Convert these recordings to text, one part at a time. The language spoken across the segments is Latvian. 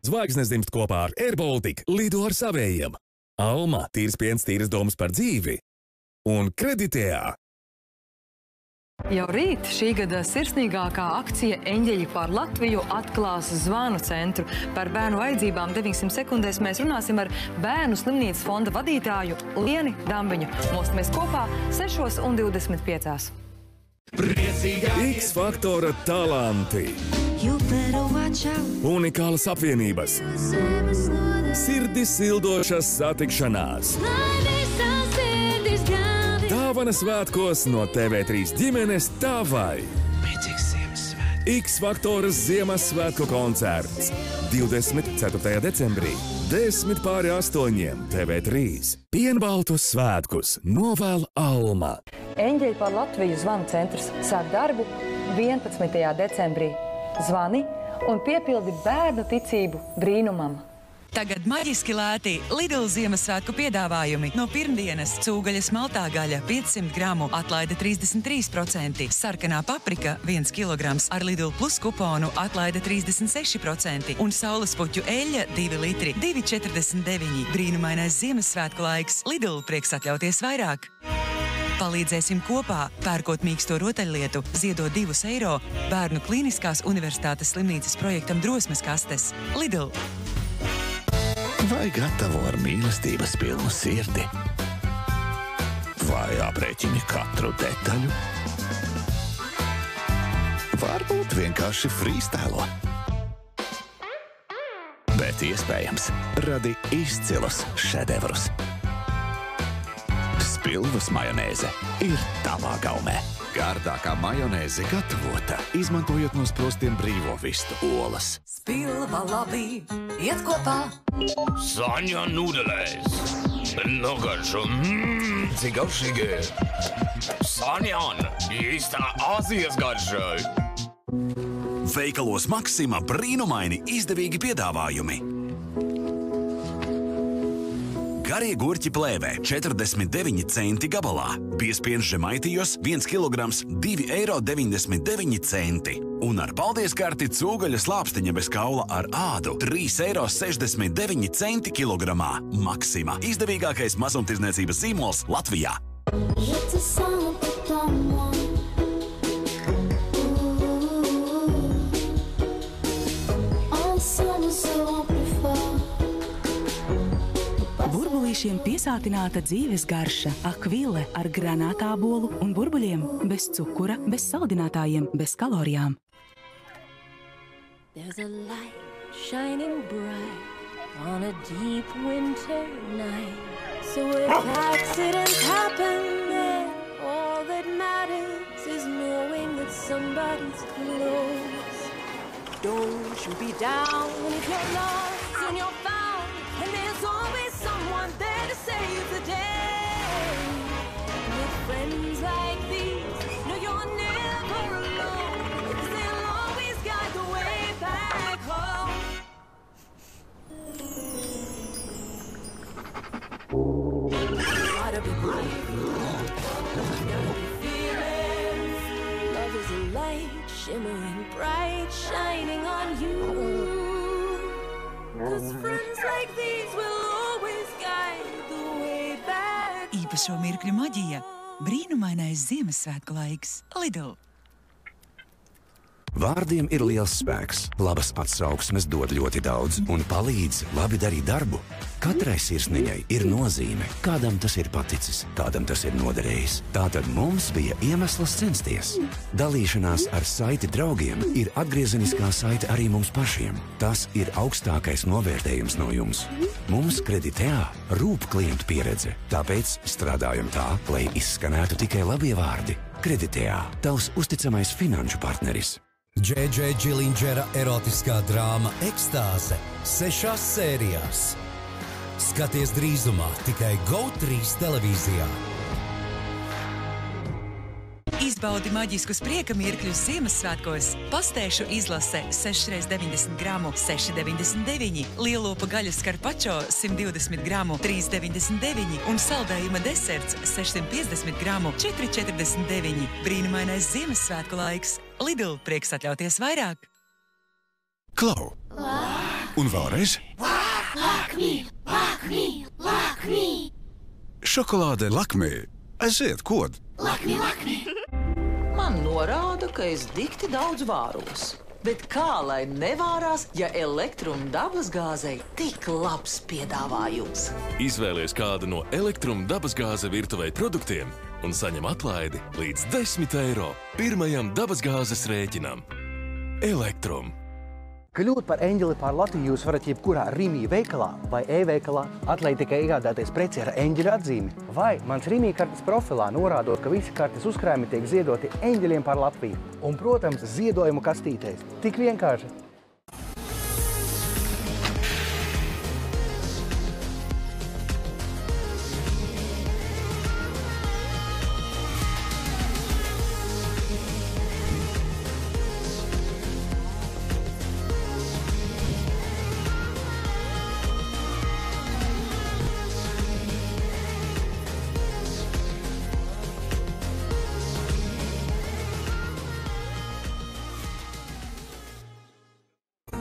Zvaigznes dzimst kopā ar Air Baltica, lido ar savējiem. Alma, tīrs piens, tīras domas par dzīvi. Un Kreditējā. Jau rīt šī gada sirsnīgākā akcija Eņģeļi par Latviju atklās zvanu centru. Par bērnu vajadzībām 900 sekundēs mēs runāsim ar Bērnu slimnīcas fonda vadītāju Lieni Dambiņu. Mostamies kopā 6:25. X-faktora talanti. Unikālas apvienības. Sirdis sildošas satikšanās. Dāvana svētkos no TV3 ģimenes tavai. X-faktoras Ziemassvētku koncerts 24. decembrī 7:50 TV3. Pienbaltus svētkus novēl Alma. Eņģeļi par Latviju zvanu centrs sāk darbu 11. decembrī. Zvani un piepildi bērnu ticību brīnumam. Tagad maģiski lēti Lidl Ziemassvētku piedāvājumi. No pirmdienas cūgaļas maltā gaļa 500 gramu atlaide 33%, sarkanā paprika 1 kilograms ar Lidl Plus kuponu atlaide 36% un saulespuķu eļļa 2 litri 2,49. Brīnumainais Ziemassvētku laiks. Lidl prieks atļauties vairāk. Palīdzēsim kopā, pērkot mīksto rotaļlietu, ziedot 2 eiro Bērnu Kliniskās universitātes slimnīcas projektam Drosmes kastes. Lidl. Vai gatavo ar mīlestības pilnu sirdi? Vai aprēķini katru detaļu? Varbūt vienkārši freestēlo. Bet iespējams radi izcilus šedevrus. Spilvas majonēze ir tavā gaumē. Gardākā majonēze gatavota, izmantojot no sprostiem brīvo vistu olas. Spilva labi iet kopā. Saņa nūdelēs. Nogaršo, cik garšīgi. Saņan, īstā Āzijas garšai. Veikalos Maksima brīnumaini izdevīgi piedāvājumi. Garie gurķi plēvē 49 centi gabalā, piespienas žemaitijos 1 kilograms 2,99 eiro. Un ar paldies karti cūgaļas lāpstiņa bez kaula ar ādu 3,69 eiro kilogramā. Maksima izdevīgākais mazumtirdzniecības zīmols Latvijā. Burbulīšiem piesātināta dzīves garša, akvile ar granātābolu un burbuļiem, bez cukura, bez saldinātājiem, bez kalorijām. There's a light shining bright on a deep winter night. So if accidents happen, then all that matters is knowing that somebody's close. Don't you be down if you're lost and you're found, and there's always someone there to save the day. With friends like these, no, you're never alone, 'cause they'll always guide the way back home. Gotta be brave, gotta be fearless. Love is a light, shimmering bright, shining on you. 'Cause friends like these will always guide the way back. Īpašo mirkļu maģija. Brīnumainais Ziemassvētku laiks. Lidl. Vārdiem ir liels spēks. Labas atsauksmes dod ļoti daudz un palīdz labi darīt darbu. Katrai sirsniņai ir nozīme. Kādam tas ir paticis, kādam tas ir noderējis. Tātad mums bija iemesls censties. Dalīšanās ar saiti draugiem ir atgriezeniskā saite arī mums pašiem. Tas ir augstākais novērtējums no jums. Mums Kreditējā rūp klientu pieredze. Tāpēc strādājam tā, lai izskanētu tikai labie vārdi. Kreditējā tavs uzticamais finanšu partneris. J.J. Džilindžera erotiskā drāma Ekstāze 6 sērijās. Skaties drīzumā tikai GO3 televīzijā. Izbaudi maģiskus prieka mirkļus Ziemassvētkos. Pastēšu izlase 6x90 gramu 6,99, lielopu gaļas karpačo 120 gramu 3,99 un saldējuma deserts 650 gramu 4,49. Brīnumainais Ziemassvētku laiks. Lidl prieks atļauties vairāk. Klau! Un vēlreiz. Lakmī. Šokolāde Lakmī. Aiziet, kod. Man norāda, ka es dikti daudz vāros. Bet kā lai nevārās, ja Elektrum dabasgāzei tik labs piedāvājums? Izvēlies kādu no Elektrum dabasgāze virtuvei produktiem un saņem atlaidi līdz 10 eiro pirmajam dabasgāzes rēķinam. Elektrum. Kļūt par eņģeli pār Latviju jūs varat jebkurā Rimi veikalā vai e-veikalā. Atliek tikai iegādāties preci ar eņģeļa atzīmi. Vai mans Rimi kartes profilā norādot, ka visi kartes uzkrājumi tiek ziedoti eņģeļiem pār Latviju. Un, protams, ziedojumu kastītēs. Tik vienkārši.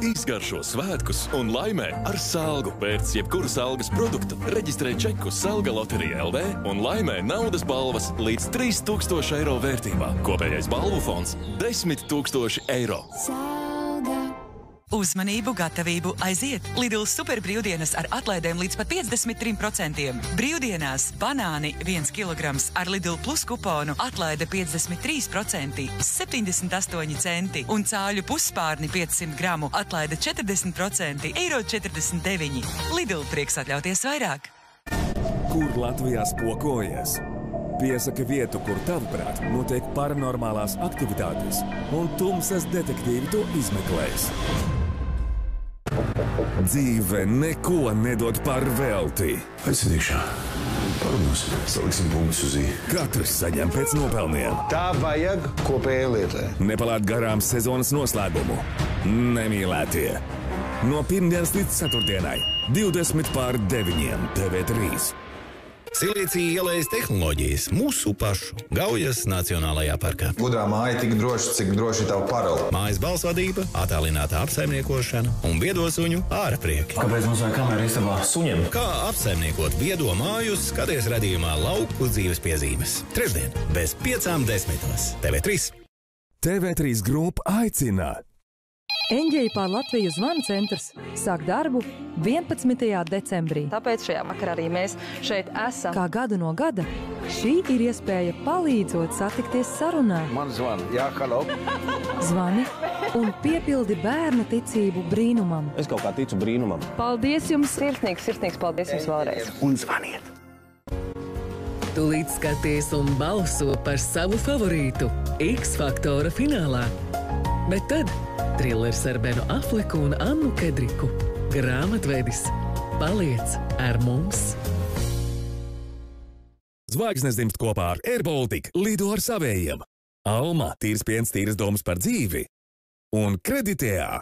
Izgaršo svētkus un laimē ar Salgu. Pēc jebkuras Salgas produktu reģistrē čeku Salga Loterija LV un laimē naudas balvas līdz 3000 eiro vērtībā. Kopējais balvu fonds 10 000 eiro. Uzmanību, gatavību aiziet! Lidl superbrīvdienas ar atlaidēm līdz pat 53%. Brīvdienās banāni 1 kilograms ar Lidl Plus kuponu atlaide 53%, 78 centi un cāļu pusspārni 500 gramu atlaide 40%, eiro 49. Lidl prieks atļauties vairāk. Kur Latvijā spokojies? Piesaka vietu, kur tavuprāt notiek paranormālās aktivitātes, un tumsas detektīvi to izmeklēs. Dzīve neko nedod par velti. Aizsīdīšā. Parunāsim. Saliksim punktus uz I. Katrs saņem pēc nopelniem. Tā vajag kopējai lietai. Nepalāt garām sezonas noslēgumu. Nemīlētie. No pirmdienas līdz ceturtdienai. 20:9 TV3. Silīcija ielejas tehnoloģijas mūsu pašu Gaujas Nacionālajā parkā. Gudrā māja tik droša, cik droši tavu paroli. Mājas balsvadība, attālināta apsaimniekošana un viedo suņu āraprieki. Kāpēc mums vajag kamerā istabā suņiem? Kā apsaimniekot viedo mājus, skaties redzījumā Lauku dzīves piezīmes. Trešdien, bez 5:10. TV3. TV3 grupa aicina. Eņģeļi pār Latviju zvanu centrs sāk darbu 11. decembrī. Tāpēc šajā vakarā arī mēs šeit esam. Kā gadu no gada, šī ir iespēja palīdzot satikties sarunā. Man zvana. Jā, halo. Zvani un piepildi bērna ticību brīnumam. Es kaut kā ticu brīnumam. Paldies jums! Sirsnīgs paldies jums vēlreiz! Un zvaniet! Tūlīt skaties un balso par savu favorītu X-Faktora finālā. Bet tad trilers ar Benu Afleku un Annu Kedriku. Grāmatvedis paliec ar mums. Zvaigznes dzimst kopā ar AirBaltic, lido ar savējiem. Alma, tīrs piens, tīras domas par dzīvi. Un Kreditējā.